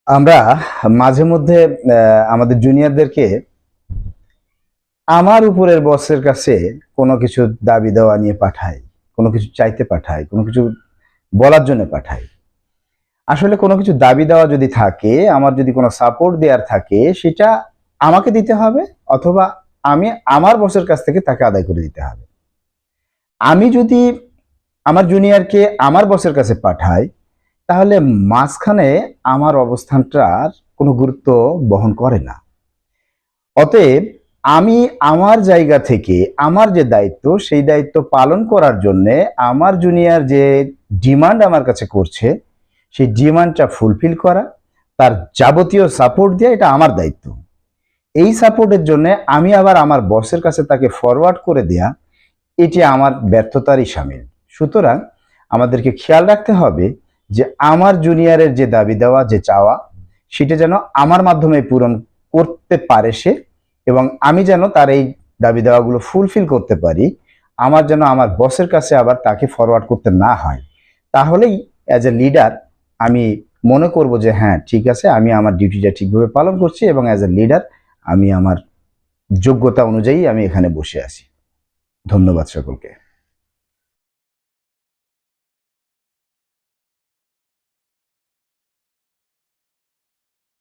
আমরা মাঝে মধ্যে আমাদের জুনিয়রদেরকে আমার উপরের বসের কাছে কোনো কিছু দাবি দেওয়া নিয়ে পাঠাই, কোনো কিছু চাইতে পাঠাই, কোনো কিছু বলার জন্য পাঠাই। আসলে কোনো কিছু দাবি দেওয়া যদি থাকে, আমার যদি কোনো সাপোর্ট দেওয়ার থাকে, সেটা আমাকে দিতে হবে, অথবা আমি আমার বসের কাছ থেকে তাকে আদায় করে দিতে হবে। আমি যদি আমার জুনিয়রকে আমার বসের কাছে পাঠাই, তাহলে মাঝখানে আমার অবস্থানটার কোনো গুরুত্ব বহন করে না। অতএব আমি আমার জায়গা থেকে আমার যে দায়িত্ব, সেই দায়িত্ব পালন করার জন্য আমার জুনিয়র যে ডিমান্ড আমার কাছে করছে, সেই ডিমান্ডটা ফুলফিল করা, তার যাবতীয় সাপোর্ট দেওয়া, এটা আমার দায়িত্ব। এই সাপোর্টের জন্য আমি আবার আমার বসের কাছে তাকে ফরওয়ার্ড করে দেয়া, এটি আমার ব্যর্থতারই শামিল। সুতরাং আমাদেরকে খেয়াল রাখতে হবে যে আমার জুনিয়রের যে দাবি দেওয়া, যে চাওয়া, সেটা যেন আমার মাধ্যমে পূরণ করতে পারে সে, এবং আমি যেন তার এই দাবি দেওয়াগুলো ফুলফিল করতে পারি। আমার যেন আমার বসের কাছে আবার তাকে ফরওয়ার্ড করতে না হয়। তাহলেই অ্যাজ এ লিডার আমি মনে করব যে হ্যাঁ, ঠিক আছে, আমি আমার ডিউটিটা ঠিকভাবে পালন করছি, এবং অ্যাজ এ লিডার আমি আমার যোগ্যতা অনুযায়ী আমি এখানে বসে আছি। ধন্যবাদ সকলকে।